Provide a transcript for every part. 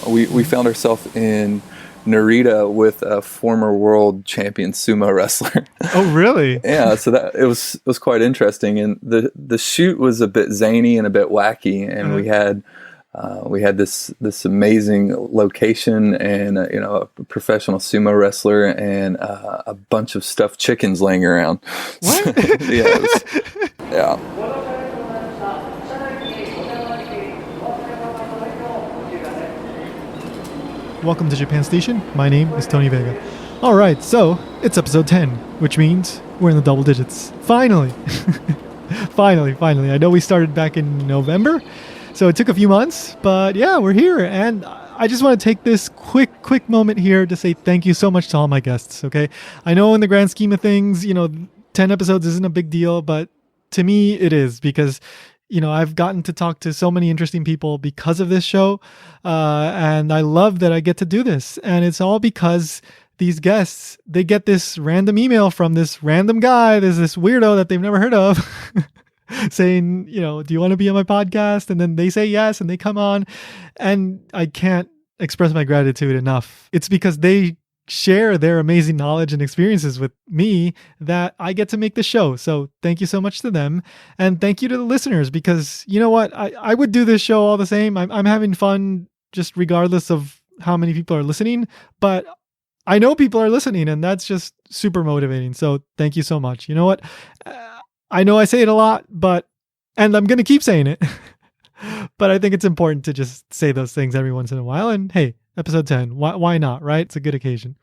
we found ourselves in Narita with a former world champion sumo wrestler. Oh, really? Yeah, so that it was quite interesting, and the shoot was a bit zany and a bit wacky, and we had this amazing location and a professional sumo wrestler and a bunch of stuffed chickens laying around. What? Yeah. Welcome to Japan Station. My name is Tony Vega. All right, so it's episode 10, which means we're in the double digits. Finally. Finally. I know we started back in November, so it took a few months, but yeah, we're here. And I just want to take this quick moment here to say thank you so much to all my guests, okay? I know in the grand scheme of things, 10 episodes isn't a big deal, but to me it is, because I've gotten to talk to so many interesting people because of this show, and I love that I get to do this. And it's all because these guests, they get this random email from this random guy, there's this weirdo that they've never heard of, saying, do you want to be on my podcast? And then they say yes, and they come on, and I can't express my gratitude enough. It's because they share their amazing knowledge and experiences with me that I get to make the show. So thank you so much to them. And thank you to the listeners, because you know what? I would do this show all the same. I'm having fun just regardless of how many people are listening, but I know people are listening, and that's just super motivating. So thank you so much. You know what? I know I say it a lot, and I'm going to keep saying it, but I think it's important to just say those things every once in a while. And hey, episode 10. Why not, right? It's a good occasion.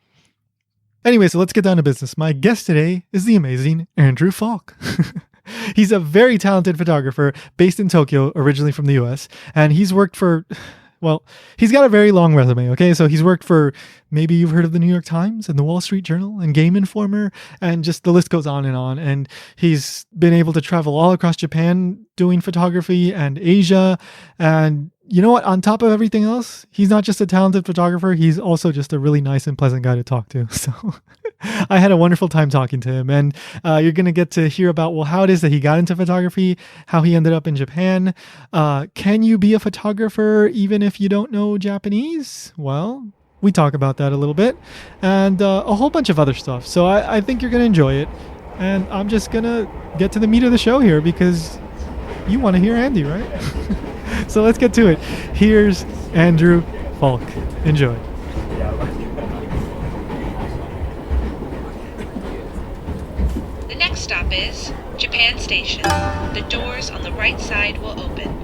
Anyway, so let's get down to business. My guest today is the amazing Andrew Faulk. He's a very talented photographer based in Tokyo, originally from the US. And he's worked for, he's got a very long resume, okay? So he's worked for, maybe you've heard of the New York Times and the Wall Street Journal and Game Informer, and just the list goes on. And he's been able to travel all across Japan doing photography and Asia. And you know what? On top of everything else, he's not just a talented photographer, he's also just a really nice and pleasant guy to talk to. So I had a wonderful time talking to him. And you're going to get to hear about, how it is that he got into photography, how he ended up in Japan. Can you be a photographer even if you don't know Japanese? Well, we talk about that a little bit, and a whole bunch of other stuff. So I think you're going to enjoy it. And I'm just going to get to the meat of the show here, because you want to hear Andy, right? So let's get to it. Here's Andrew Faulk. Enjoy. The next stop is Japan Station. The doors on the right side will open.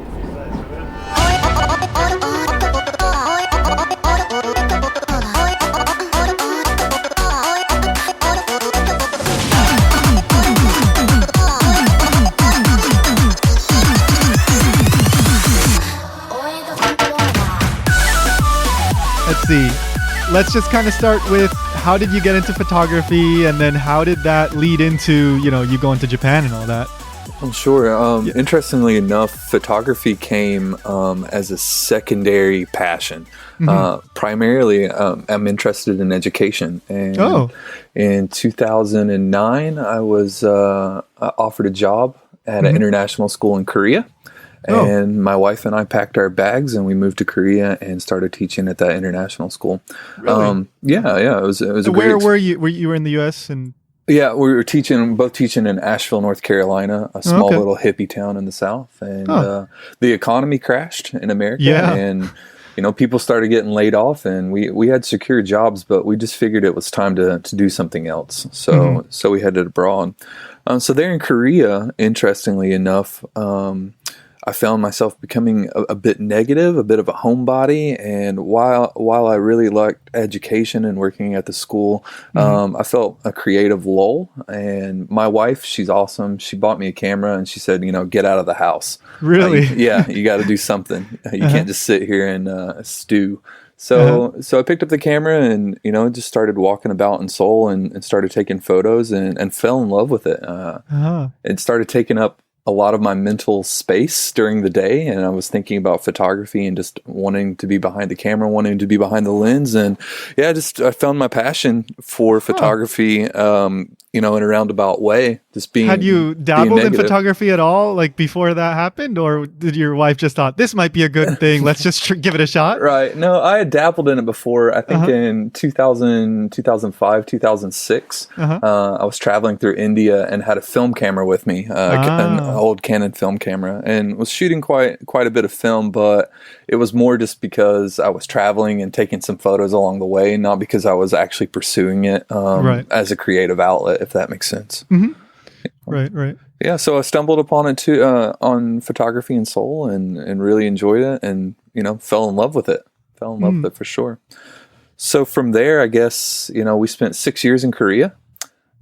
Let's see. Let's just kind of start with, how did you get into photography, and then how did that lead into, you going to Japan and all that? I'm sure. Interestingly enough, photography came as a secondary passion. Primarily, I'm interested in education. And in 2009, I was offered a job at an international school in Korea. And my wife and I packed our bags and we moved to Korea and started teaching at that international school. Really? Yeah. It was a Where great. were you? Were you in the U.S. and? Yeah, we were both teaching in Asheville, North Carolina, a small little hippie town in the South. And the economy crashed in America. Yeah. And people started getting laid off, and we had secure jobs, but we just figured it was time to do something else. So we headed abroad. So there in Korea, interestingly enough, I found myself becoming a bit negative, a bit of a homebody. And while I really liked education and working at the school, I felt a creative lull. And my wife, she's awesome. She bought me a camera and she said, get out of the house. Really? You got to do something. You can't just sit here and stew. So I picked up the camera and, just started walking about in Seoul and started taking photos and fell in love with it. It started taking up a lot of my mental space during the day, and I was thinking about photography and just wanting to be behind the camera, wanting to be behind the lens, and I found my passion for photography in a roundabout way, just being. Had you dabbled in negative. photography at all, like before that happened, or did your wife just thought this might be a good thing? Let's just give it a shot. Right. No, I had dabbled in it before. I think Uh-huh. in 2000, 2005, 2006, I was traveling through India and had a film camera with me, an old Canon film camera, and was shooting quite a bit of film, but it was more just because I was traveling and taking some photos along the way, not because I was actually pursuing it as a creative outlet, if that makes sense. Mm-hmm. Right. Yeah, so I stumbled upon it too, on photography in Seoul, and really enjoyed it, and fell in love with it. Fell in love with it for sure. So from there, I guess we spent 6 years in Korea,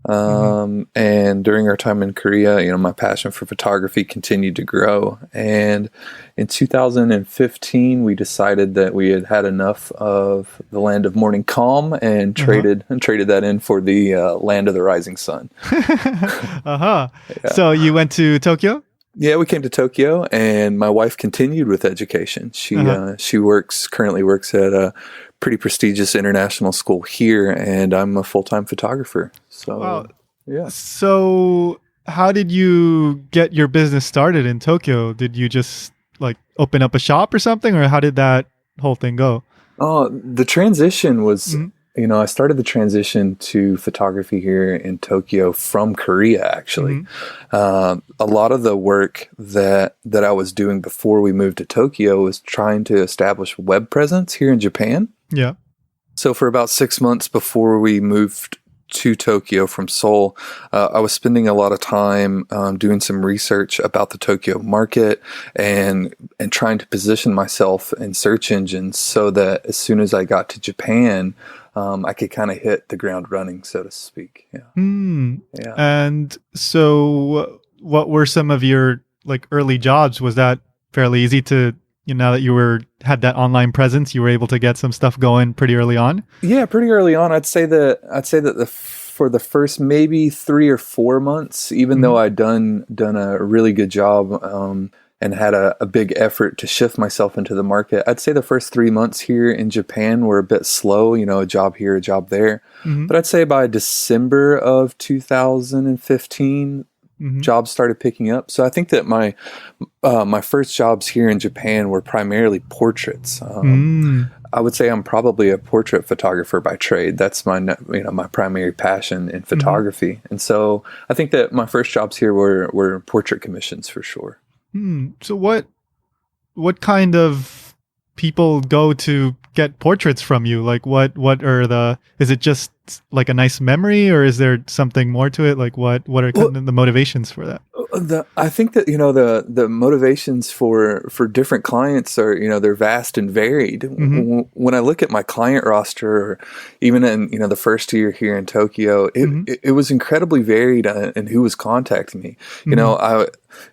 and during our time in Korea, my passion for photography continued to grow. And in 2015, we decided that we had had enough of the land of morning calm and traded that in for the land of the rising sun. Yeah. So you went to Tokyo? Yeah, we came to Tokyo, and my wife continued with education. She currently works at a pretty prestigious international school here, and I'm a full-time photographer. So, yeah. So how did you get your business started in Tokyo? Did you just open up a shop or something, or how did that whole thing go? Oh, the transition was, I started the transition to photography here in Tokyo from Korea, actually. A lot of the work that I was doing before we moved to Tokyo was trying to establish web presence here in Japan. Yeah. So for about 6 months before we moved to Tokyo from Seoul, I was spending a lot of time doing some research about the Tokyo market and trying to position myself in search engines so that as soon as I got to Japan, I could kind of hit the ground running, so to speak. Yeah. Yeah. And so what were some of your early jobs? Was that fairly easy to, now that you had that online presence, you were able to get some stuff going pretty early on? Yeah, pretty early on. I'd say that for the first maybe 3 or 4 months, even though I'd done a really good job and had a big effort to shift myself into the market, I'd say the first 3 months here in Japan were a bit slow, a job here, a job there. But I'd say by December of 2015, jobs started picking up. So I think that my first jobs here in Japan were primarily portraits. I would say I'm probably a portrait photographer by trade. That's my my primary passion in photography. And so I think that my first jobs here were portrait commissions for sure. So what kind of people go to get portraits from you? What are is it just a nice memory, or is there something more to it? What are kind of the motivations for that? I think that the motivations for different clients are they're vast and varied. When I look at my client roster, or even in the first year here in Tokyo, it was incredibly varied in who was contacting me.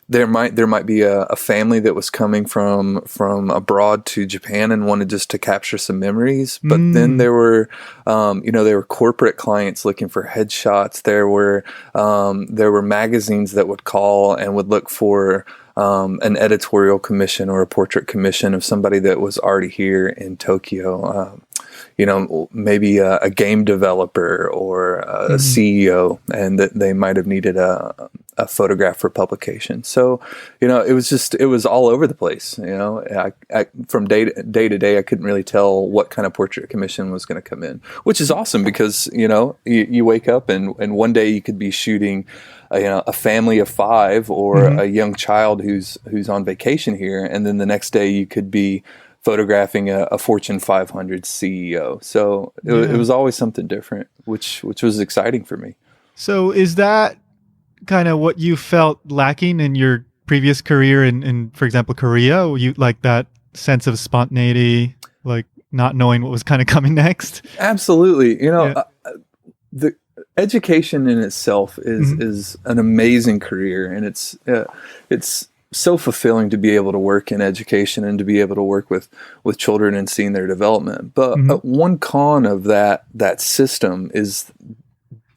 There might be a family that was coming from abroad to Japan and wanted just to capture some memories, but then there were corporate clients looking for headshots. There were magazines that would call and would look for an editorial commission or a portrait commission of somebody that was already here in Tokyo. Maybe a game developer or a CEO, and that they might have needed a photograph for publication. So, it was all over the place. I from day to day, I couldn't really tell what kind of portrait commission was going to come in, which is awesome because, you wake up and one day you could be shooting a family of 5 or a young child who's on vacation here. And then the next day you could be photographing a Fortune 500 CEO. So it was always something different, which was exciting for me. So is that kind of what you felt lacking in your previous career in for example, Korea? You that sense of spontaneity, not knowing what was kind of coming next? Absolutely. The education in itself is an amazing career, and it's so fulfilling to be able to work in education and to be able to work with children and seeing their development. But one con of that system is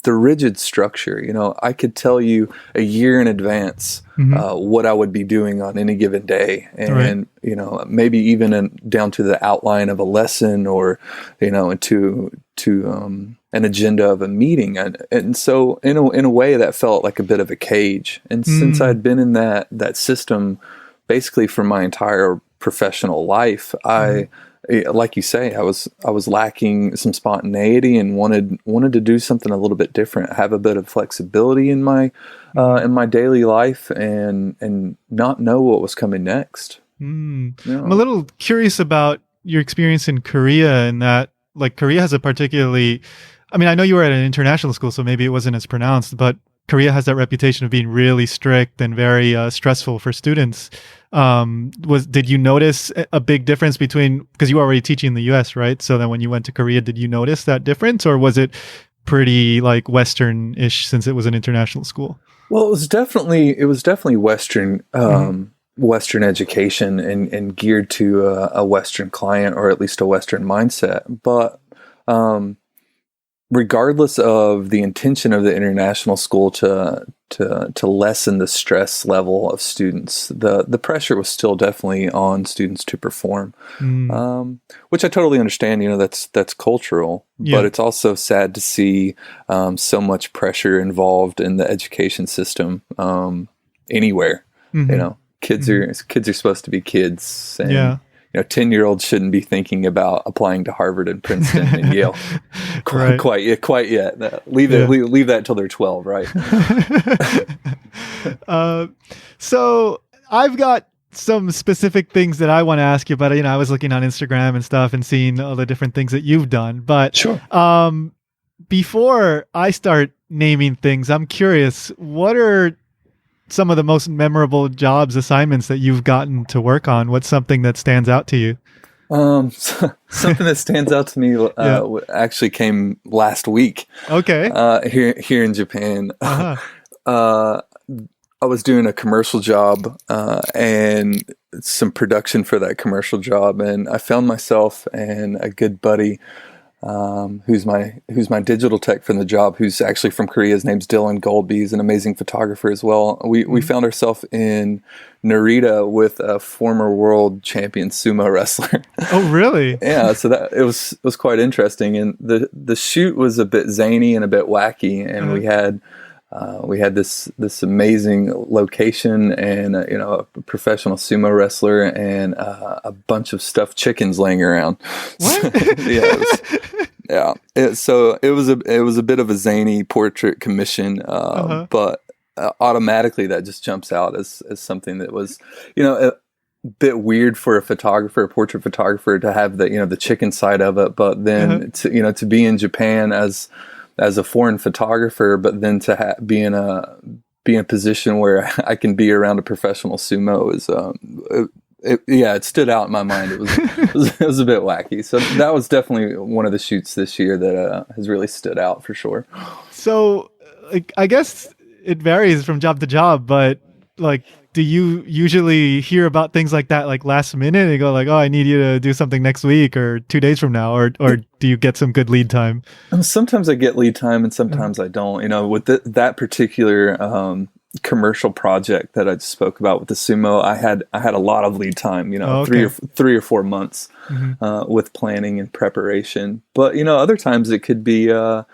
the rigid structure. I could tell you a year in advance what I would be doing on any given day, and maybe even down to the outline of a lesson, or to an agenda of a meeting, and so in a way that felt like a bit of a cage. And since I'd been in that system basically for my entire professional life, like you say, I was lacking some spontaneity and wanted to do something a little bit different, have a bit of flexibility in my daily life, and not know what was coming next. I'm a little curious about your experience in Korea, in that, like, Korea has a particularly, I mean, I know you were at an international school, so maybe it wasn't as pronounced, but Korea has that reputation of being really strict and very stressful for students. Did you notice a big difference between, because you were already teaching in the US, right? So then when you went to Korea, did you notice that difference, or was it pretty like Western-ish since it was an international school? Well, it was definitely Western, Western education, and geared to a Western client, or at least a Western mindset. But regardless of the intention of the international school to lessen the stress level of students, the pressure was still definitely on students to perform, which I totally understand. That's cultural, but it's also sad to see so much pressure involved in the education system anywhere. Kids are supposed to be kids, and 10-year-olds shouldn't be thinking about applying to Harvard and Princeton and Yale quite yet. Leave that till they're 12, right? So I've got some specific things that I want to ask you about. I was looking on Instagram and stuff and seeing all the different things that you've done. But sure. Before I start naming things, I'm curious, what are some of the most memorable assignments that you've gotten to work on? What's something that stands out to you? Something that stands out to me actually came last week. Okay. Here in Japan. I was doing a commercial job and some production for that commercial job, and I found myself and a good buddy who's my digital tech from the job, who's actually from Korea. His name's Dylan Goldby. He's an amazing photographer as well. We found ourselves in Narita with a former world champion sumo wrestler. Oh, really? Yeah. So that it was quite interesting, and the shoot was a bit zany and a bit wacky, and we had this amazing location, and a professional sumo wrestler, and a bunch of stuffed chickens laying around. What? So it was a bit of a zany portrait commission, but automatically that just jumps out as something that was a bit weird for a portrait photographer, to have the chicken side of it, but then to be in Japan as a foreign photographer, but then to be in a position where I can be around a professional sumo is it stood out in my mind. It was a bit wacky. So that was definitely one of the shoots this year that has really stood out for sure. So, I guess it varies from job to job, but do you usually hear about things like that last minute and go oh, I need you to do something next week or 2 days from now, or do you get some good lead time? Sometimes I get lead time and sometimes I don't. With that particular commercial project that I just spoke about with the sumo, I had a lot of lead time, 3 or 4 months with planning and preparation. But other times it could be 2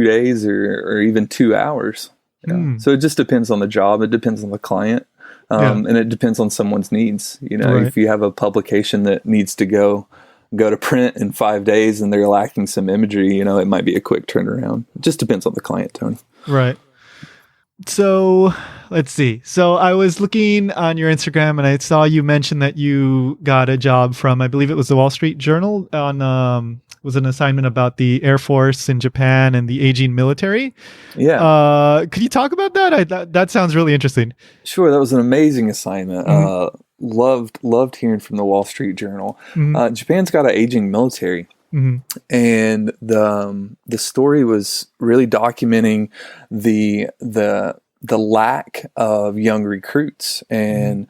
days or even 2 hours. So it just depends on the job. It depends on the client. And it depends on someone's needs. Right. If you have a publication that needs to go to print in 5 days and they're lacking some imagery, it might be a quick turnaround. It just depends on the client, Tony. Right. So let's see. So I was looking on your Instagram and I saw you mention that you got a job from, I believe it was the Wall Street Journal, on was an assignment about the Air Force in Japan and the aging military. Yeah. Could you talk about that? That sounds really interesting. Sure. That was an amazing assignment. Loved hearing from the Wall Street Journal. Japan's got an aging military. And the story was really documenting the lack of young recruits, and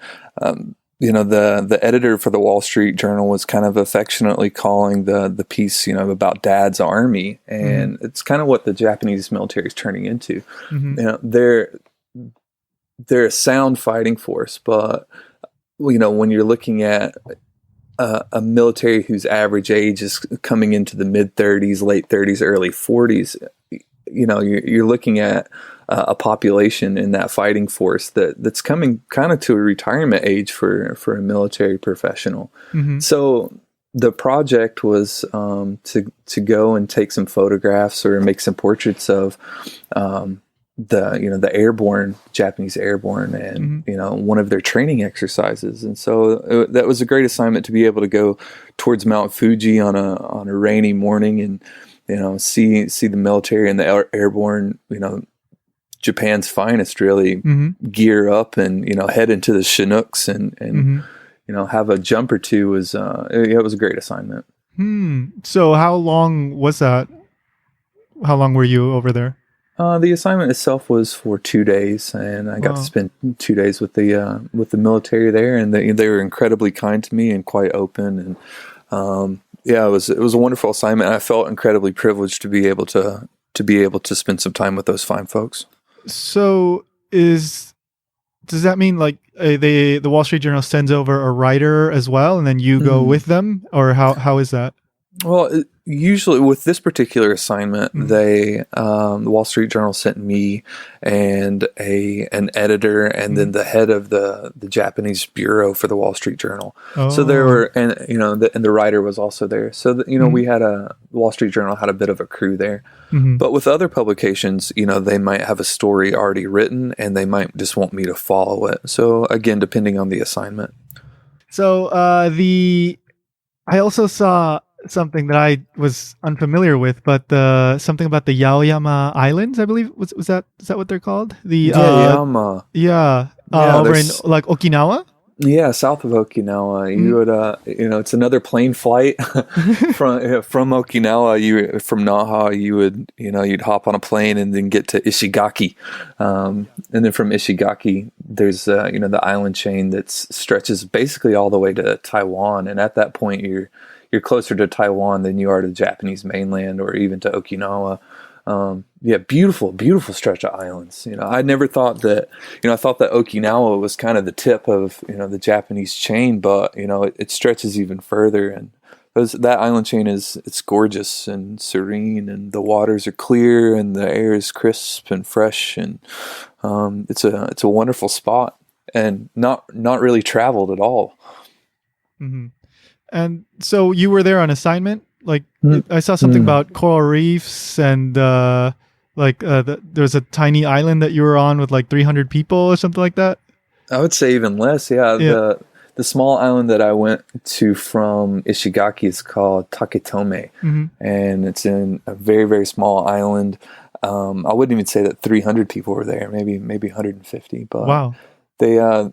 the editor for the Wall Street Journal was kind of affectionately calling the piece, about Dad's Army, and it's kind of what the Japanese military is turning into. They're a sound fighting force, but when you're looking at a military whose average age is coming into the mid 30s, late 30s, early 40s, you're looking at a population in that fighting force that's coming kind of to a retirement age for a military professional. So the project was to go and take some photographs or make some portraits of the airborne, Japanese airborne, and one of their training exercises. And so that was a great assignment to be able to go towards Mount Fuji on a rainy morning and see the military and the airborne, Japan's finest, really gear up and head into the Chinooks and have a jump or two. Was it was a great assignment. So how long was that? How long were you over there? The assignment itself was for 2 days, and I got to spend 2 days with the military there, and they were incredibly kind to me and quite open, and it was a wonderful assignment. I felt incredibly privileged to be able to spend some time with those fine folks. So does that mean like the Wall Street Journal sends over a writer as well, and then you go with them, or how is that? Well, usually with this particular assignment, the Wall Street Journal sent me and an editor, and then the head of the Japanese bureau for the Wall Street Journal. So there were, and the writer was also there. So we had the Wall Street Journal had a bit of a crew there. But with other publications, they might have a story already written, and they might just want me to follow it. So again, depending on the assignment. So I also saw something that I was unfamiliar with, but something about the Yaoyama Islands, I believe. Is that what they're called? The Yaoyama. Over in like Okinawa. Yeah, south of Okinawa. You would, it's another plane flight from Okinawa. From Naha, you'd hop on a plane and then get to Ishigaki, and then from Ishigaki, there's the island chain that stretches basically all the way to Taiwan. And at that point, you're closer to Taiwan than you are to the Japanese mainland or even to Okinawa. Beautiful, beautiful stretch of islands. I never thought that, I thought that Okinawa was kind of the tip of, the Japanese chain, but, it stretches even further. And that island chain it's gorgeous and serene, and the waters are clear and the air is crisp and fresh. And, it's a wonderful spot and not really traveled at all. And so you were there on assignment? Like I saw something about coral reefs and there's a tiny island that you were on with like 300 people or something like that. I would say even less. Yeah. The small island that I went to from Ishigaki is called Taketome, and it's in a very, very small island. I wouldn't even say that 300 people were there, maybe 150. But wow. They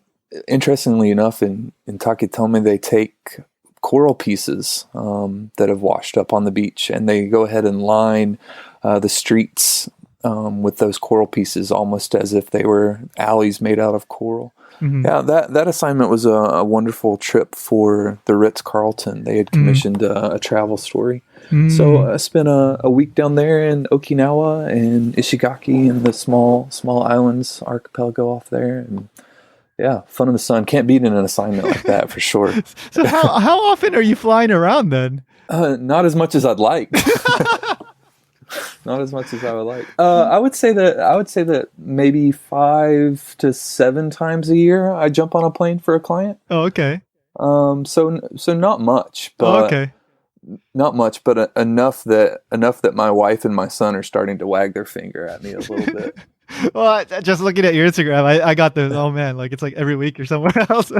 interestingly enough, in Taketome, they take coral pieces that have washed up on the beach, and they go ahead and line the streets with those coral pieces, almost as if they were alleys made out of coral. Yeah, that assignment was a wonderful trip for the Ritz-Carlton. They had commissioned a travel story. So I spent a week down there in Okinawa and Ishigaki and the small islands archipelago off there, and yeah, fun in the sun. Can't beat an assignment like that for sure. So how often are you flying around then? Not as much as I'd like. Not as much as I would like. I would say that maybe 5 to 7 times a year I jump on a plane for a client. Oh, okay. So not much, but not much, but enough that my wife and my son are starting to wag their finger at me a little bit. Well, just looking at your Instagram, I got the, oh man, like it's like every week or somewhere else.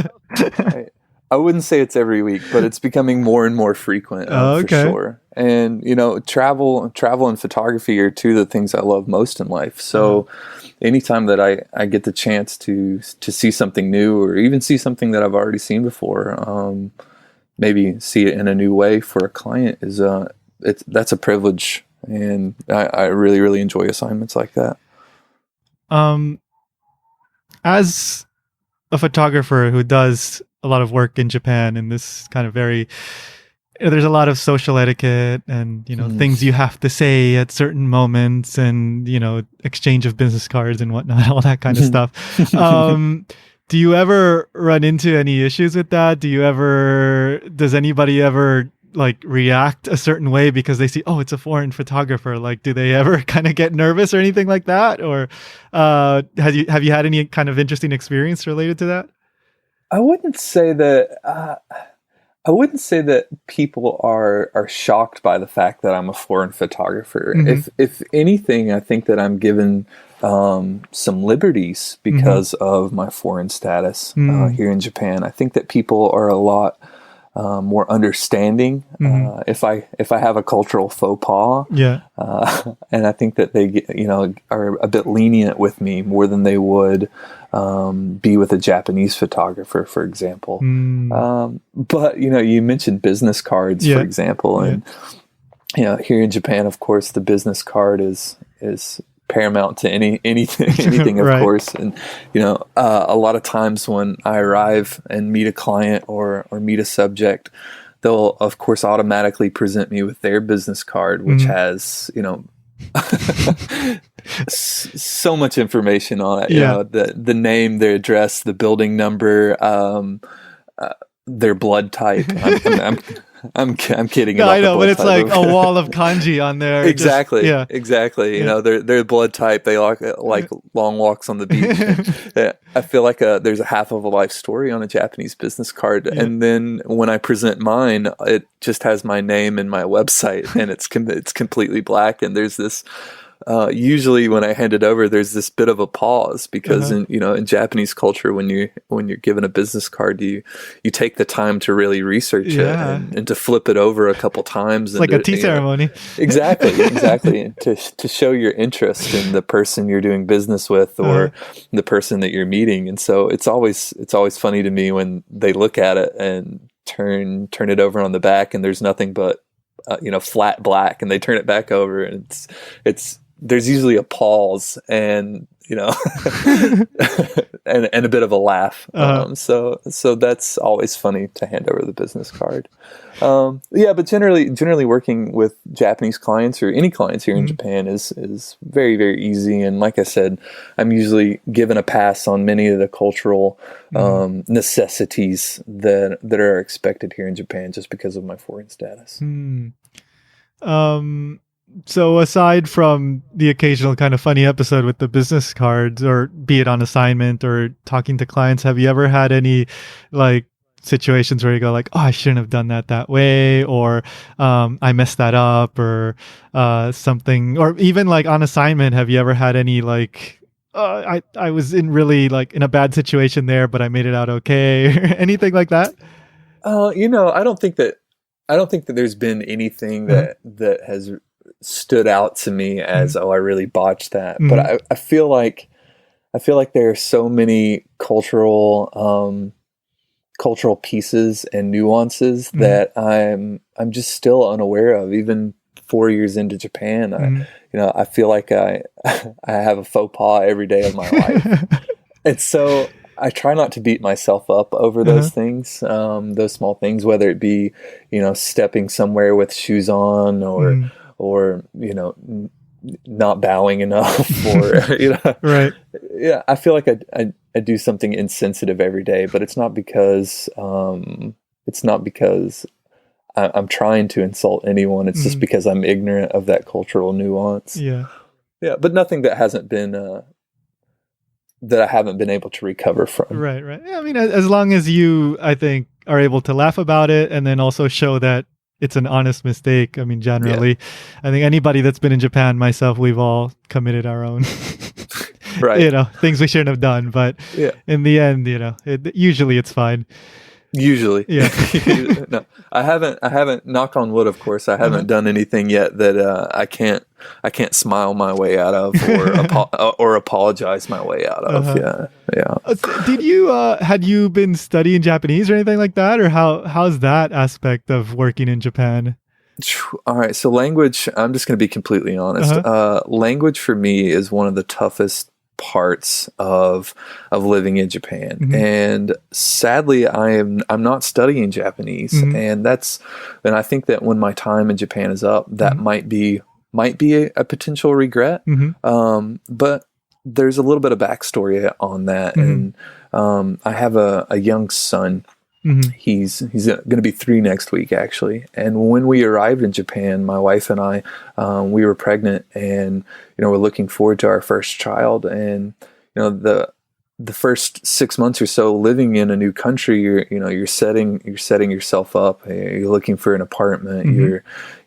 I wouldn't say it's every week, but it's becoming more and more frequent for sure. And, travel and photography are two of the things I love most in life. So anytime that I get the chance to see something new, or even see something that I've already seen before, maybe see it in a new way for a client, that's a privilege. And I really, really enjoy assignments like that. As a photographer who does a lot of work in Japan in this kind of very, there's a lot of social etiquette and, things you have to say at certain moments and, exchange of business cards and whatnot, all that kind of stuff. Do you ever run into any issues with that? Does anybody ever like react a certain way because they see, oh, it's a foreign photographer? Like, do they ever kind of get nervous or anything like that? Or have you had any kind of interesting experience related to that? I wouldn't say that. I wouldn't say that people are shocked by the fact that I'm a foreign photographer. If anything, I think that I'm given some liberties because of my foreign status here in Japan. I think that people are a lot more understanding if I have a cultural faux pas. Yeah, and I think that they are a bit lenient with me more than they would be with a Japanese photographer, for example. But you mentioned business cards, for example, and here in Japan, of course, the business card is paramount to anything, of right. course. And a lot of times when I arrive and meet a client or meet a subject, they'll of course automatically present me with their business card, which has so much information on it. The name, their address, the building number, their blood type. I'm kidding. No, about I know, the but it's blood like type. a wall of kanji on there. Exactly. Exactly. Their blood type. They like long walks on the beach. I feel like there's a half of a life story on a Japanese business card, and then when I present mine, it just has my name and my website, and it's completely black. And there's this. Usually when I hand it over, there's this bit of a pause because in Japanese culture, when you're given a business card, you take the time to really research it and to flip it over a couple times. It's like a tea ceremony. Exactly. And to show your interest in the person you're doing business with or the person that you're meeting. And so it's always funny to me when they look at it and turn it over on the back and there's nothing but flat black, and they turn it back over and it's there's usually a pause and and a bit of a laugh. So that's always funny to hand over the business card. But generally working with Japanese clients or any clients here in Japan is very, very easy. And like I said, I'm usually given a pass on many of the cultural necessities that are expected here in Japan just because of my foreign status. So aside from the occasional kind of funny episode with the business cards, or be it on assignment or talking to clients, have you ever had any like situations where you go like, oh, I shouldn't have done that way, or I messed that up, or something, or even like on assignment, have you ever had any like, I was in a bad situation there, but I made it out okay, or anything like that? I don't think that there's been anything that has stood out to me as I really botched that. But I feel like there are so many cultural pieces and nuances that I'm just still unaware of. Even 4 years into Japan, I feel like I have a faux pas every day of my life, and so I try not to beat myself up over those things, those small things, whether it be stepping somewhere with shoes on, or not bowing enough, or right. Yeah, I feel like I do something insensitive every day, but it's not because I'm trying to insult anyone. It's just because I'm ignorant of that cultural nuance. Yeah, but nothing that hasn't been that I haven't been able to recover from. Right. Yeah, I mean, as long as you, I think, are able to laugh about it and then also show that it's an honest mistake. I mean, generally, I think anybody that's been in Japan, myself, we've all committed our own, things we shouldn't have done. But in the end, usually it's fine. Usually. Yeah. No, I haven't, knock on wood, of course, I haven't done anything yet that I can't smile my way out of or apologize my way out of. Did you, had you been studying Japanese or anything like that? Or how's that aspect of working in Japan? All right. So language, I'm just going to be completely honest. Language for me is one of the toughest parts of living in Japan. Mhm. And sadly, I'm not studying Japanese, Mhm. and I think that when my time in Japan is up, that Mhm. might be a potential regret. Mhm. But there's a little bit of backstory on that, Mhm. and I have a young son. Mhm. He's going to be 3 next week, actually. And when we arrived in Japan, my wife and I, we were pregnant, and we're looking forward to our first child. And the first 6 months or so living in a new country, you're setting yourself up. You're looking for an apartment. Mhm.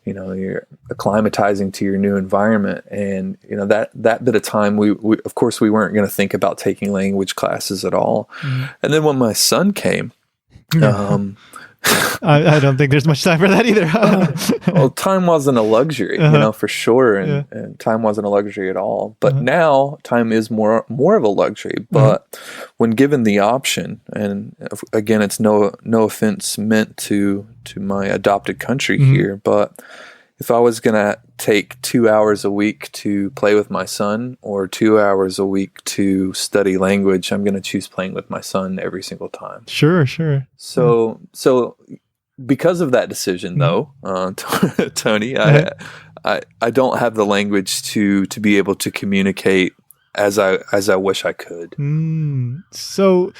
You're acclimatizing to your new environment, and that bit of time, we of course we weren't going to think about taking language classes at all. Mhm. And then when my son came. Um, I don't think there's much time for that either. well, time wasn't a luxury, for sure, and time wasn't a luxury at all. But now time is more of a luxury. But when given the option, and again, it's no offense meant to my adopted country here, but if I was gonna take 2 hours a week to play with my son, or 2 hours a week to study language, I'm gonna choose playing with my son every single time. Sure. So because of that decision, though, Tony, I don't have the language to be able to communicate as I wish I could. So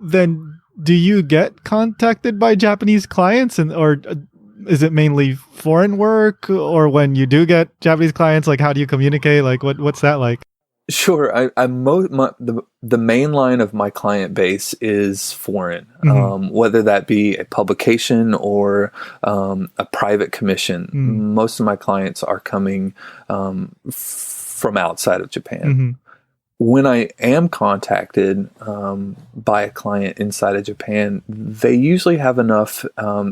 then, do you get contacted by Japanese clients, or is it mainly foreign work? Or when you do get Japanese clients, like, how do you communicate? Like, what's that like? Sure. The main line of my client base is foreign, whether that be a publication or a private commission. Most of my clients are coming from outside of Japan. When I am contacted by a client inside of Japan, they usually have enough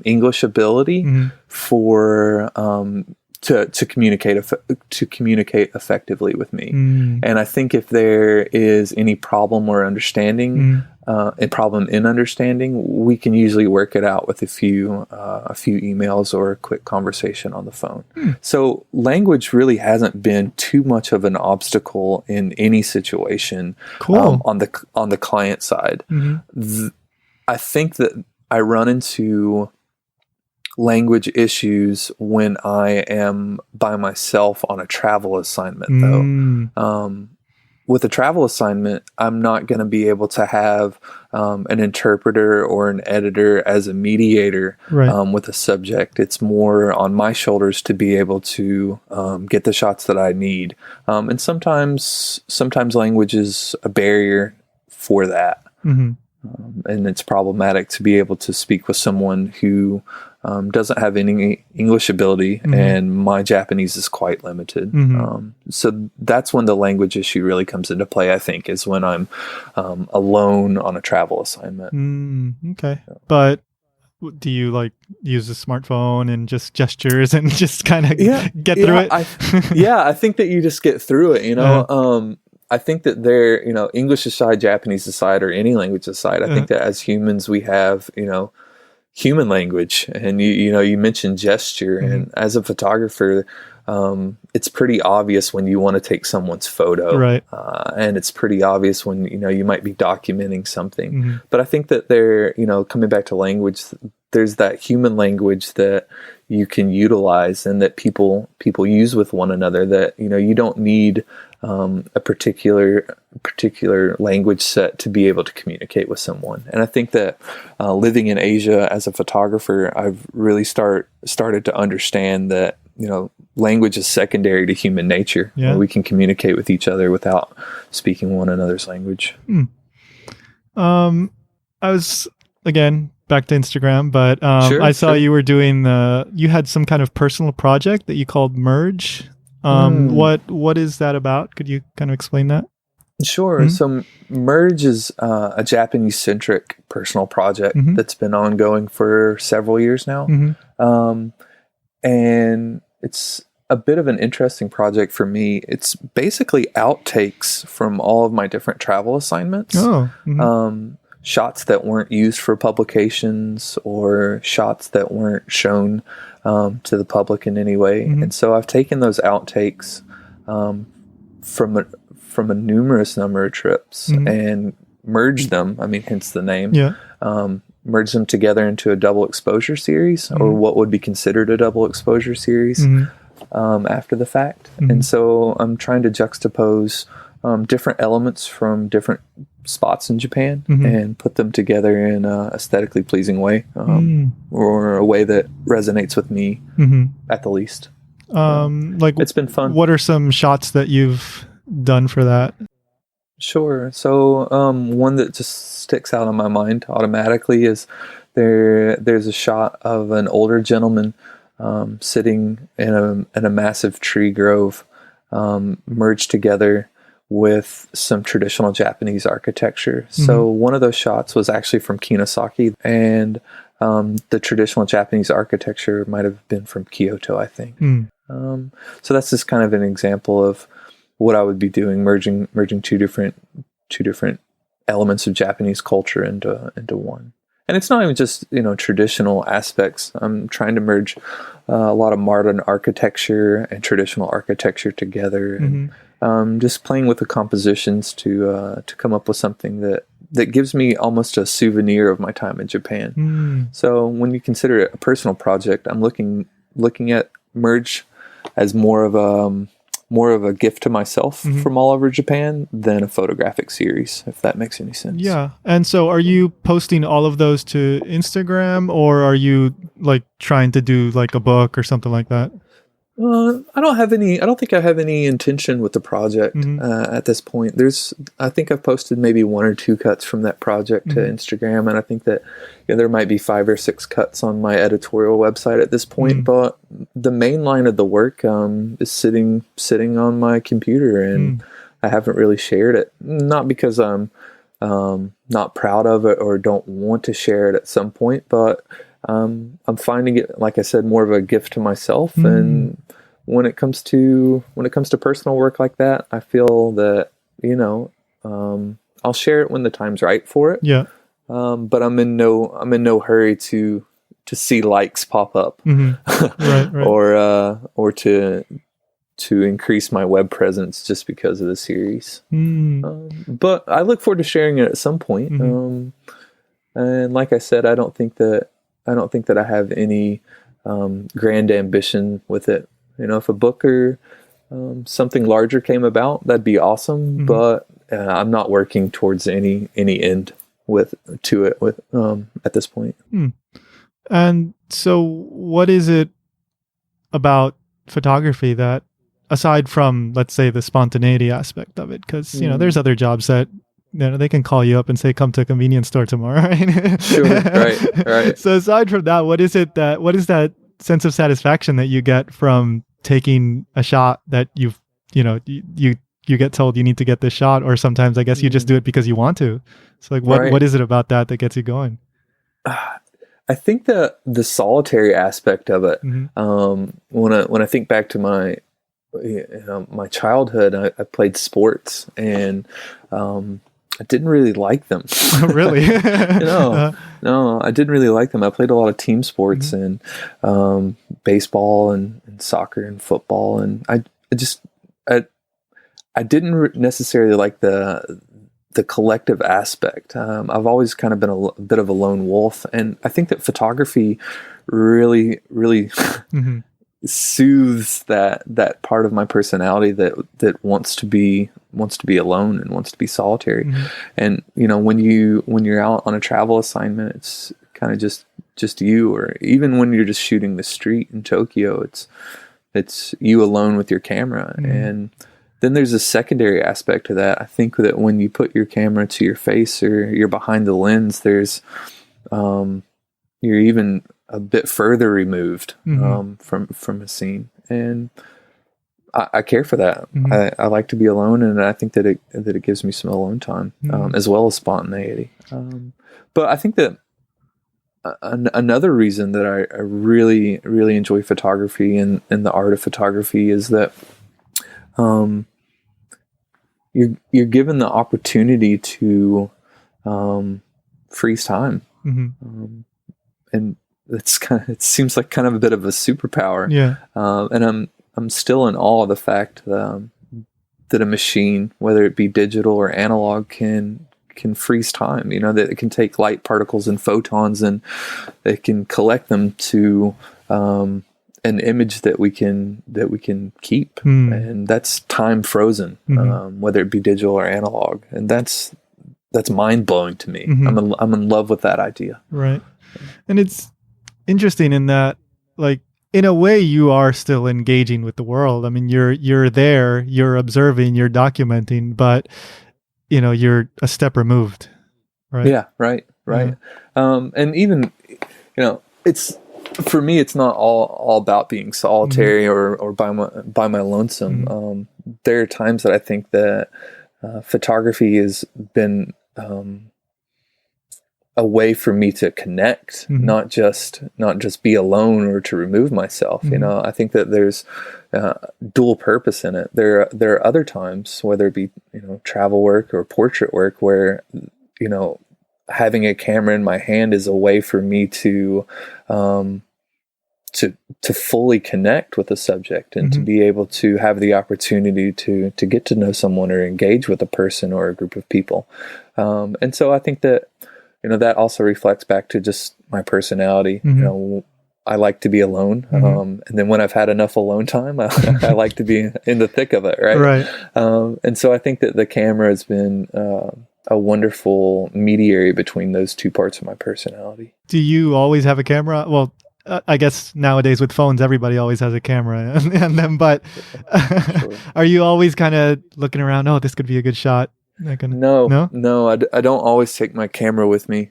English ability for to communicate effectively with me. And I think if there is any problem or understanding, a problem in understanding, we can usually work it out with a few emails or a quick conversation on the phone. So language really hasn't been too much of an obstacle in any situation. Cool. On the client side. I think that I run into language issues when I am by myself on a travel assignment, though. With a travel assignment, I'm not going to be able to have an interpreter or an editor as a mediator with a subject. It's more on my shoulders to be able to get the shots that I need. And sometimes language is a barrier for that. And it's problematic to be able to speak with someone who doesn't have any English ability, and my Japanese is quite limited. So that's when the language issue really comes into play, I think, is when I'm alone on a travel assignment. Okay. But do you use a smartphone and just gestures and just kind of get through it? I think that you just get through it, I think that English aside, Japanese aside, or any language aside, I think that as humans we have, human language, and you mentioned gesture, and as a photographer, it's pretty obvious when you want to take someone's photo, and it's pretty obvious when you might be documenting something. But I think that coming back to language, there's that human language that you can utilize and that people use with one another, that you don't need a particular language set to be able to communicate with someone. And I think that living in Asia as a photographer, I've really started to understand that language is secondary to human nature. We can communicate with each other without speaking one another's language. I was, again, back to Instagram, but I saw you were doing you had some kind of personal project that you called Merge. What is that about? Could you kind of explain that? Sure. So Merge is a Japanese-centric personal project that's been ongoing for several years now. And it's a bit of an interesting project for me. It's basically outtakes from all of my different travel assignments. Shots that weren't used for publications, or shots that weren't shown to the from a numerous number of trips and merge them. I mean, hence the name. Yeah. Merge them together into a double exposure series, or what would be considered a double exposure series after the fact. And so I'm trying to juxtapose different elements from different spots in Japan and put them together in a aesthetically pleasing way, or a way that resonates with me at the least. Like, it's been fun. What are some shots that you've done for that? Sure. So one that just sticks out in my mind automatically is there's a shot of an older gentleman sitting in a massive tree grove, merged together with some traditional Japanese architecture. So one of those shots was actually from Kinosaki, and the traditional Japanese architecture might have been from Kyoto, I think. So that's just kind of an example of what I would be doing, merging two different elements of Japanese culture into one. And it's not even just, traditional aspects. I'm trying to merge a lot of modern architecture and traditional architecture together, and just playing with the compositions to come up with something that gives me almost a souvenir of my time in Japan. So when you consider it a personal project, I'm looking at merge as more of a gift to myself from all over Japan than a photographic series, if that makes any sense. Yeah. And so are you posting all of those to Instagram, or are you like trying to do like a book or something like that? I don't think I have any intention with the project at this point. I think I've posted maybe 1 or 2 cuts from that project to Instagram, and I think that there might be 5 or 6 cuts on my editorial website at this point. But the main line of the work is sitting on my computer, and I haven't really shared it. Not because I'm not proud of it or don't want to share it at some point, but I'm finding it, like I said, more of a gift to myself. And when it comes to personal work like that, I feel that I'll share it when the time's right for it. Yeah. But I'm in no hurry to see likes pop up, right. or to increase my web presence just because of the series. But I look forward to sharing it at some point. And like I said, I don't think that I have any grand ambition with it. If a book or something larger came about, that'd be awesome. But I'm not working towards any end to it at this point. And so, what is it about photography that, aside from, let's say, the spontaneity aspect of it, because there's other jobs that they can call you up and say, come to a convenience store tomorrow, right? Sure, right. So aside from that, what is that sense of satisfaction that you get from taking a shot that you get told you need to get this shot, or sometimes I guess you just do it because you want to. So like, what is it about that gets you going? I think the solitary aspect of it, when I think back to my my childhood, I played sports, and I didn't really like them. Really? No, I didn't really like them. I played a lot of team sports and baseball and soccer and football, and I didn't necessarily like the collective aspect. I've always kind of been a bit of a lone wolf, and I think that photography really soothes that part of my personality that wants to be alone and wants to be solitary. And when you're out on a travel assignment, it's kind of just you, or even when you're just shooting the street in Tokyo, it's you alone with your camera. And then there's a secondary aspect to that. I think that when you put your camera to your face or you're behind the lens, there's you're even a bit further removed from a scene, and I care for that. I like to be alone, and I think that it gives me some alone time, as well as spontaneity. But I think that another reason that I really enjoy photography and the art of photography is that you're given the opportunity to freeze time, and it seems like kind of a bit of a superpower. Yeah. And I'm still in awe of the fact that a machine, whether it be digital or analog, can freeze time. That it can take light particles and photons, and it can collect them to an image that we can keep, and that's time frozen, whether it be digital or analog, and that's mind blowing to me. I'm in love with that idea. Right, and it's interesting in that, like, in a way, you are still engaging with the world. I mean, you're there, you're observing, you're documenting, but you're a step removed, right? Yeah, right. And even, it's, for me, it's not all about being solitary or by my lonesome. There are times that I think that photography has been a way for me to connect, not just be alone or to remove myself. I think that there's dual purpose in it. There are other times, whether it be travel work or portrait work, where having a camera in my hand is a way for me to fully connect with the subject, and to be able to have the opportunity to get to know someone or engage with a person or a group of people. And so I think that that also reflects back to just my personality. I like to be alone. And then when I've had enough alone time, I like to be in the thick of it. Right. And so I think that the camera has been a wonderful mediator between those two parts of my personality. Do you always have a camera? Well, I guess nowadays with phones, everybody always has a camera and them, but Sure. Are you always kind of looking around? Oh, this could be a good shot. No, I don't always take my camera with me.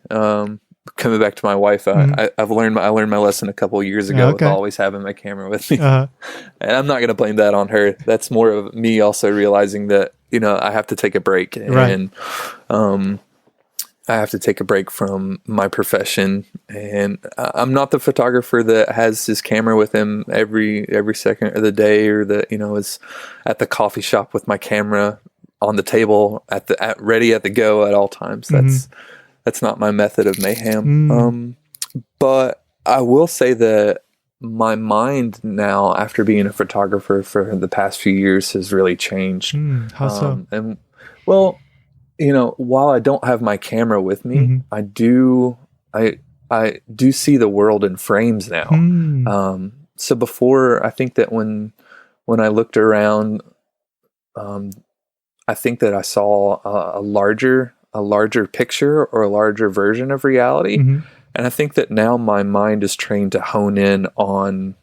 Coming back to my wife, I learned my lesson a couple of years ago with always having my camera with me. And I'm not going to blame that on her. That's more of me also realizing that, I have to take a break, and I have to take a break from my profession. And I'm not the photographer that has his camera with him every second of the day, or that, is at the coffee shop with my camera on the table ready at the go at all times. That's not my method of mayhem. But I will say that my mind now, after being a photographer for the past few years, has really changed. How so? And well, while I don't have my camera with me, I do see the world in frames now. So before, I think that when I looked around, I think that I saw a larger picture or a larger version of reality. And I think that now my mind is trained to hone in on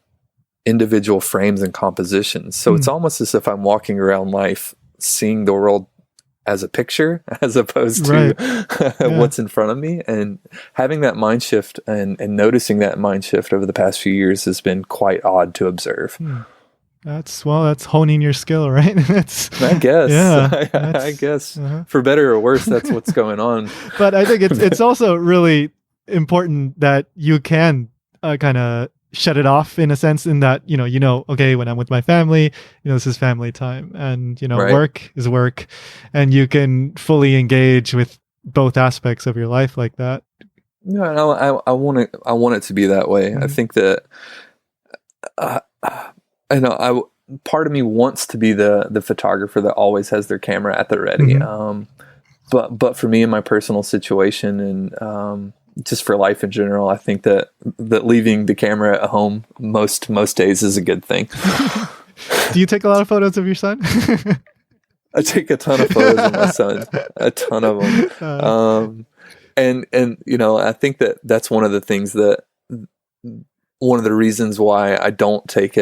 individual frames and compositions. So it's almost as if I'm walking around life seeing the world as a picture as opposed to what's in front of me. And having that mind shift and noticing that mind shift over the past few years has been quite odd to observe. That's honing your skill, right? I guess. Yeah, I guess for better or worse, that's what's going on. But I think it's also really important that you can kind of shut it off in a sense, in that, okay, when I'm with my family, this is family time, and, work is work, and you can fully engage with both aspects of your life like that. Yeah, I want it to be that way. I think that, part of me wants to be the photographer that always has their camera at the ready. But for me in my personal situation, and just for life in general, I think that leaving the camera at home most days is a good thing. Do you take a lot of photos of your son? I take a ton of photos of my son, a ton of them. And I think that that's one of the things one of the reasons why I don't take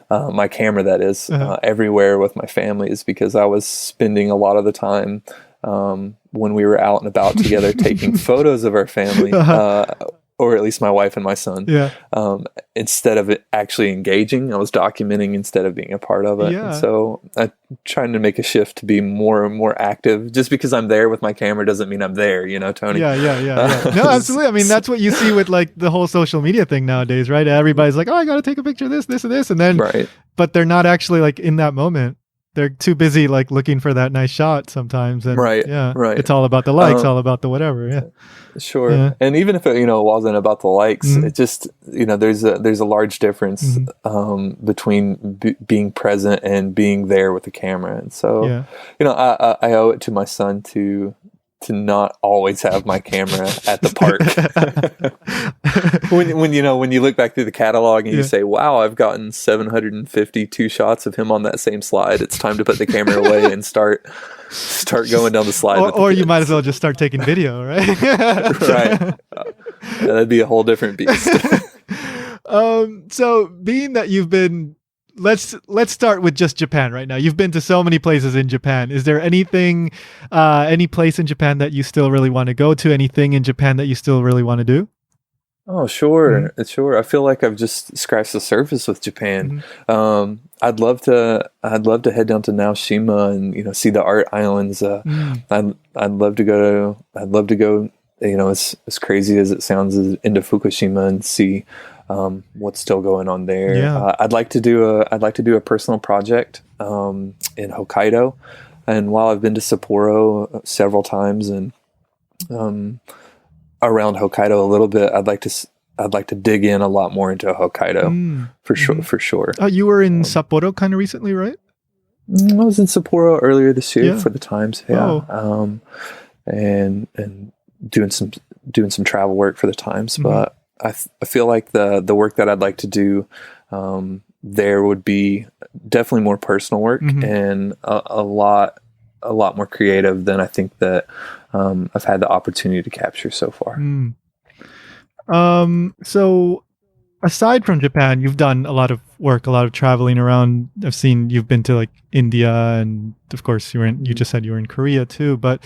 my camera, that is, everywhere with my family, is because I was spending a lot of the time when we were out and about together taking photos of our family, or at least my wife and my son. Instead of it actually engaging, I was documenting instead of being a part of it. And so I'm trying to make a shift to be more and more active. Just because I'm there with my camera doesn't mean I'm there, Tony. Yeah. No, absolutely. I mean, that's what you see with like the whole social media thing nowadays, right? Everybody's like, oh, I got to take a picture of this, and this, and then, but they're not actually like in that moment. they're too busy like looking for that nice shot sometimes, and Right, yeah, right. it's all about the likes, Um, all about the whatever. Yeah, Sure. yeah. And even if it, wasn't about the likes, Mhm. it just, there's a large difference Mhm. between being present and being there with the camera. And so, Yeah. I owe it to my son to not always have my camera at the park. When you look back through the catalog and you Yeah. say, "Wow, I've gotten 752 shots of him on that same slide. It's time to put the camera away and start going down the slide." Or you might as well just start taking video, right? Right. That'd be a whole different beast. So being that you've been, let's start with just Japan right now. You've been to so many places in Japan. Is there anything, any place in Japan that you still really want to go to? Anything in Japan that you still really want to do? Oh, sure, sure. I feel like I've just scratched the surface with Japan. I'd love to head down to Naoshima and see the art islands. I'd love to go. I'd love to go. As crazy as it sounds, into Fukushima and see what's still going on there. Yeah. I'd like to do a personal project in Hokkaido, and while I've been to Sapporo several times and around Hokkaido a little bit, I'd like to dig in a lot more into Hokkaido for sure. You were in Sapporo kind of recently, right? I was in Sapporo earlier this year for the Times, and doing some travel work for the Times. But I feel like the work that I'd like to do there would be definitely more personal work and a lot more creative than I think that I've had the opportunity to capture so far. So aside from Japan, you've done a lot of work, a lot of traveling around. I've seen you've been to like India, and of course you just said you were in Korea too, but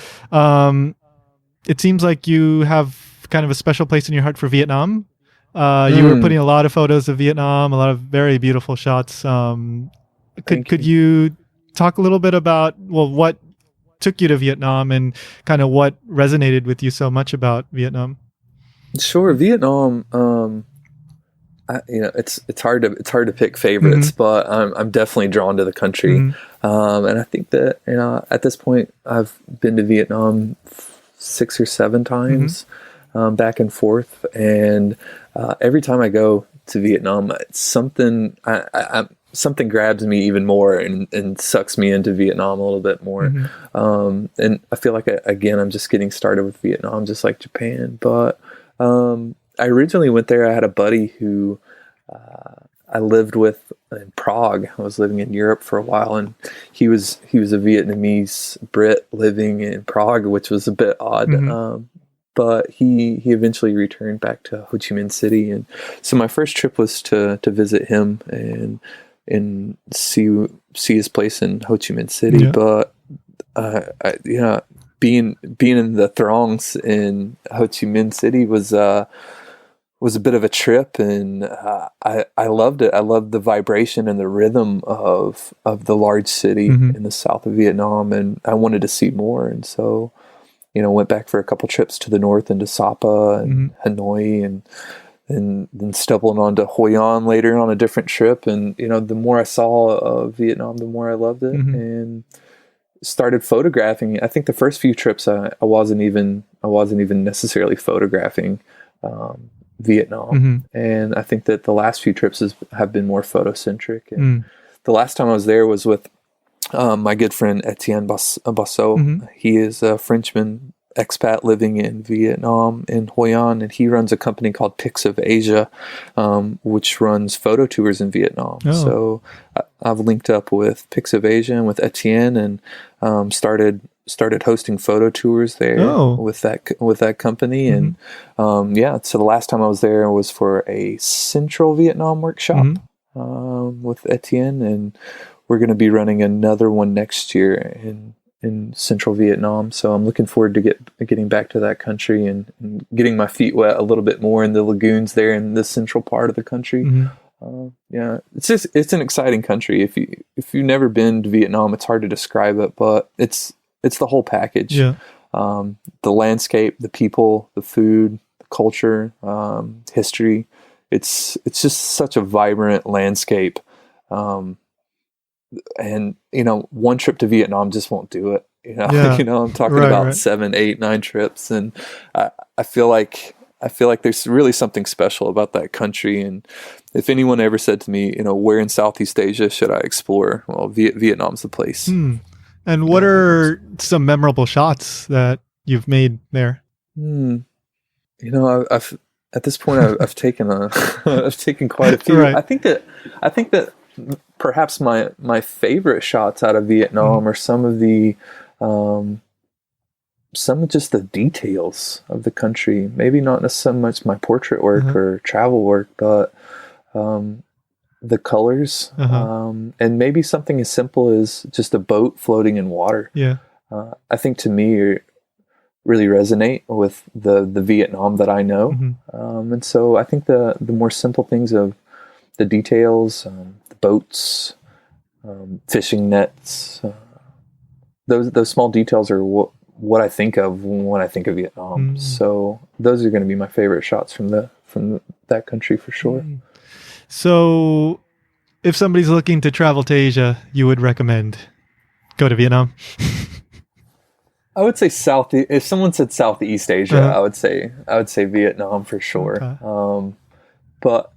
it seems like you have kind of a special place in your heart for Vietnam. You were putting a lot of photos of Vietnam, a lot of very beautiful shots. Could you talk a little bit about, what took you to Vietnam and kind of what resonated with you so much about Vietnam? Sure, Vietnam. It's hard to pick favorites, but I'm definitely drawn to the country, and I think that at this point I've been to Vietnam 6 or 7 times, back and forth, and every time I go to Vietnam, it's something something grabs me even more and sucks me into Vietnam a little bit more. And I feel like I'm just getting started with Vietnam, just like Japan, but. I originally went there. I had a buddy who I lived with in Prague. I was living in Europe for a while, and he was a Vietnamese Brit living in Prague, which was a bit odd. But he eventually returned back to Ho Chi Minh City, and so my first trip was to visit him and see his place in Ho Chi Minh City. But being in the throngs in Ho Chi Minh City was a bit of a trip, and I loved it. I loved the vibration and the rhythm of the large city in the south of Vietnam, and I wanted to see more. And so, went back for a couple trips to the north into Sapa and Hanoi, and then stumbled onto Hoi An later on a different trip. And the more I saw of Vietnam, the more I loved it, and started photographing. I think the first few trips I wasn't even necessarily photographing Vietnam, and I think that the last few trips have been more photocentric. And the last time I was there was with my good friend Etienne Basso. He is a Frenchman expat living in Vietnam, in Hoi An, and he runs a company called Pics of Asia, which runs photo tours in Vietnam. So I've linked up with Pics of Asia and with Etienne, and started hosting photo tours there with that company. And so the last time I was there was for a Central Vietnam workshop with Etienne, and we're going to be running another one next year in Central Vietnam. So I'm looking forward to getting back to that country and getting my feet wet a little bit more in the lagoons there in the central part of the country. It's an exciting country. If you've never been to Vietnam, it's hard to describe it, but it's the whole package. The landscape, the people, the food, the culture, history. It's just such a vibrant landscape. and one trip to Vietnam just won't do it. Yeah. I'm talking Right, about right. 7, 8, 9 trips, and I feel like there's really something special about that country. And if anyone ever said to me, where in Southeast Asia should I explore? Well, Vietnam's the place. And what are some memorable shots that you've made there? I've at this point I've taken I've taken quite a few. Right. I think that perhaps my favorite shots out of Vietnam are some of just the details of the country. Maybe not so much my portrait work or travel work, but the colors, and maybe something as simple as just a boat floating in water. Yeah. I think to me really resonate with the Vietnam that I know. And so I think the more simple things of the details, the boats, fishing nets, those small details are what I think of when I think of Vietnam. So those are going to be my favorite shots from that country for sure. So if somebody's looking to travel to Asia, you would recommend go to Vietnam? I would say if someone said Southeast Asia, I would say Vietnam for sure. Okay. But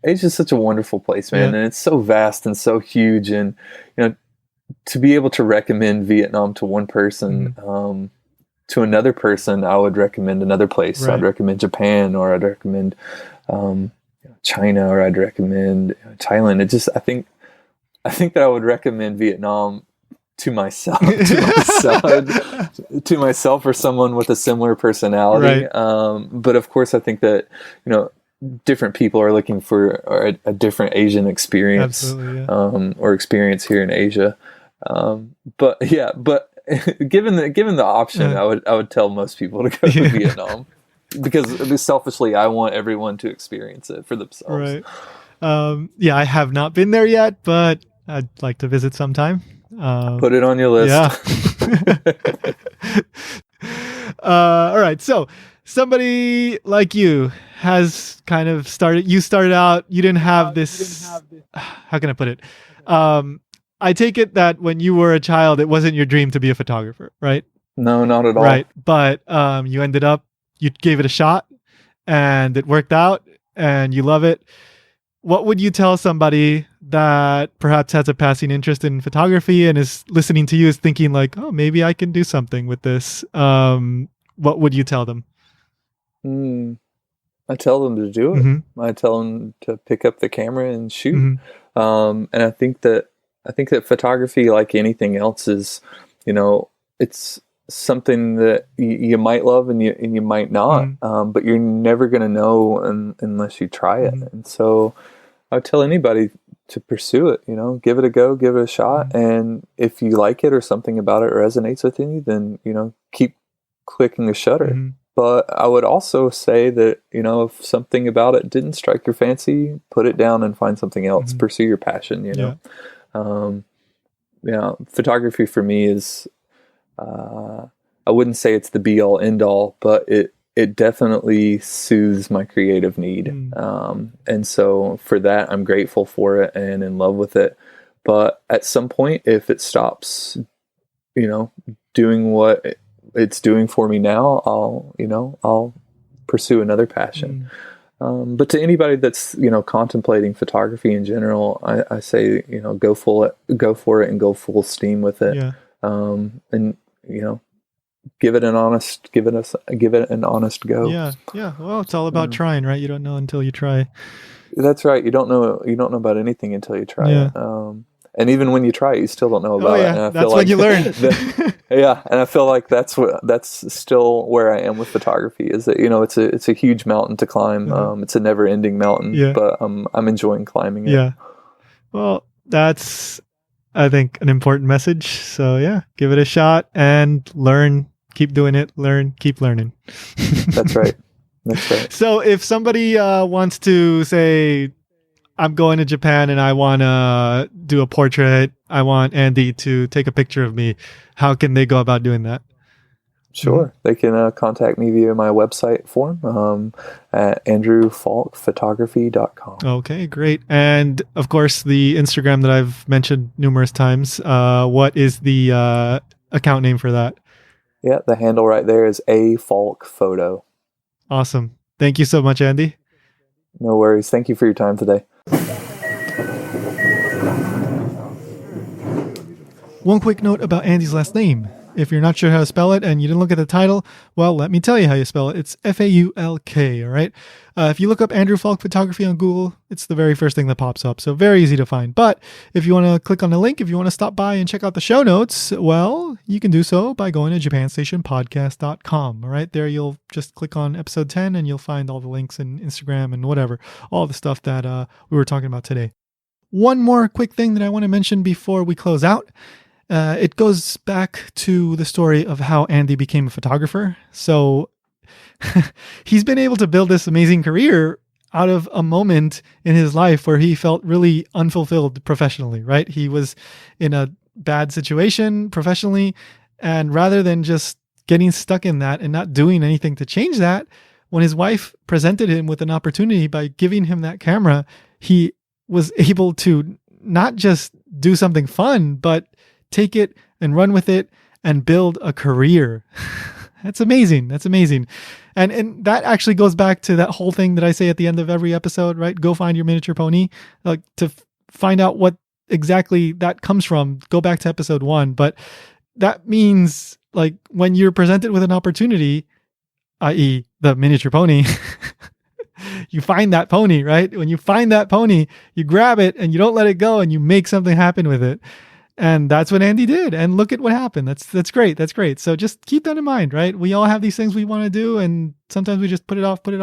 Asia's such a wonderful place, man, and it's so vast and so huge, and to be able to recommend Vietnam to one person, to another person, I would recommend another place. Right. I'd recommend Japan, or I'd recommend China, or I'd recommend Thailand. I think that I would recommend Vietnam to myself, to myself, or someone with a similar personality. Right. But of course, I think that different people are looking for a different Asian experience, or experience here in Asia. But given the option, I would tell most people to go to Vietnam, because selfishly, I want everyone to experience it for themselves. Right. I have not been there yet, but I'd like to visit sometime. Put it on your list. Yeah. All right. So somebody like you has kind of started out, you didn't have this, how can I put it? I take it that when you were a child, it wasn't your dream to be a photographer, right? No, not at all. Right. But you gave it a shot and it worked out and you love it. What would you tell somebody that perhaps has a passing interest in photography and is listening to you, is thinking like, oh, maybe I can do something with this? What would you tell them? I tell them to do it. I tell them to pick up the camera and shoot. And I think that photography, like anything else, is, it's something that you might love and you might not, but you're never going to know unless you try it. And so I would tell anybody to pursue it, give it a go, give it a shot. And if you like it or something about it resonates with you, then, keep clicking the shutter. But I would also say that, if something about it didn't strike your fancy, put it down and find something else, pursue your passion, photography for me is, I wouldn't say it's the be all end all, but it definitely soothes my creative need. And so for that, I'm grateful for it and in love with it. But at some point, if it stops, doing what it's doing for me now, I'll pursue another passion. But to anybody that's, contemplating photography in general, I say, go for it and go full steam with it. Yeah. And, give it an honest go. Yeah. Yeah. Well, it's all about trying, right? You don't know until you try. That's right. You don't know about anything until you try it. And even when you try it, you still don't know about it. And I that's feel when you learn. And I feel like that's still where I am with photography. Is that it's a huge mountain to climb. It's a never-ending mountain, but I'm enjoying climbing it. Yeah. Well, that's, I think, an important message. So give it a shot and learn. Keep doing it. Learn. Keep learning. That's right. That's right. So if somebody wants to say, I'm going to Japan and I want to do a portrait, I want Andy to take a picture of me, how can they go about doing that? Sure. They can contact me via my website form at andrewfaulkphotography.com. Okay, great. And of course, the Instagram that I've mentioned numerous times. What is the account name for that? Yeah, the handle right there is a Faulk photo. Awesome. Thank you so much, Andy. No worries. Thank you for your time today. One quick note about Andy's last name. If you're not sure how to spell it and you didn't look at the title, well, let me tell you how you spell it. It's Faulk, all right? If you look up Andrew Faulk Photography on Google, it's the very first thing that pops up, so very easy to find. But if you want to click on the link, if you want to stop by and check out the show notes, well, you can do so by going to japanstationpodcast.com, all right? There you'll just click on episode 10 and you'll find all the links and Instagram and whatever, all the stuff that we were talking about today. One more quick thing that I want to mention before we close out. It goes back to the story of how Andy became a photographer. So he's been able to build this amazing career out of a moment in his life where he felt really unfulfilled professionally, right? He was in a bad situation professionally, and rather than just getting stuck in that and not doing anything to change that, when his wife presented him with an opportunity by giving him that camera, he was able to not just do something fun, but take it and run with it and build a career. That's amazing. That's amazing. And that actually goes back to that whole thing that I say at the end of every episode, right? Go find your miniature pony. Like, to find out what exactly that comes from, go back to episode 1. But that means, like, when you're presented with an opportunity, i.e. the miniature pony, you find that pony, right? When you find that pony, you grab it and you don't let it go and you make something happen with it. And that's what Andy did. And look at what happened. That's great. That's great. So just keep that in mind, right? We all have these things we want to do, and sometimes we just put it off, but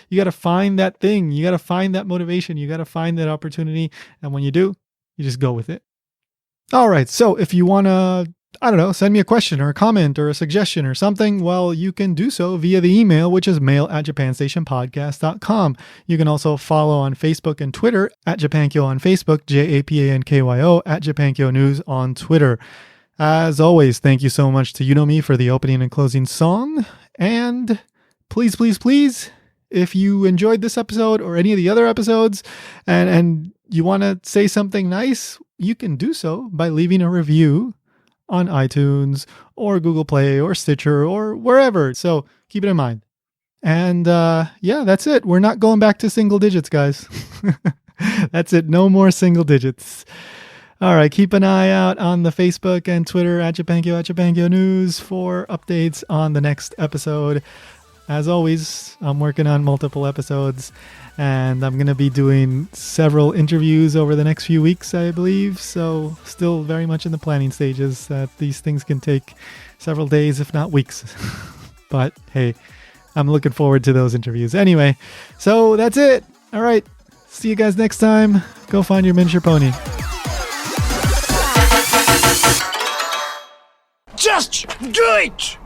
you got to find that thing. You got to find that motivation. You got to find that opportunity. And when you do, you just go with it. All right. So if you want to, I don't know, send me a question or a comment or a suggestion or something, well, you can do so via the email, which is mail@japanstationpodcast.com. You can also follow on Facebook and Twitter at Japankyo on Facebook, JAPANKYO, at Japankyo News on Twitter. As always, thank you so much to Unomi for the opening and closing song. And please, please, please, if you enjoyed this episode or any of the other episodes and you want to say something nice, you can do so by leaving a review on iTunes or Google Play or Stitcher or wherever. So keep it in mind. And yeah, that's it. We're not going back to single digits, guys. That's it. No more single digits. All right. Keep an eye out on the Facebook and Twitter at Japankyo News for updates on the next episode. As always, I'm working on multiple episodes, and I'm going to be doing several interviews over the next few weeks, I believe. So still very much in the planning stages. These things can take several days, if not weeks. But hey, I'm looking forward to those interviews. Anyway, so that's it. All right. See you guys next time. Go find your miniature pony. Just do it!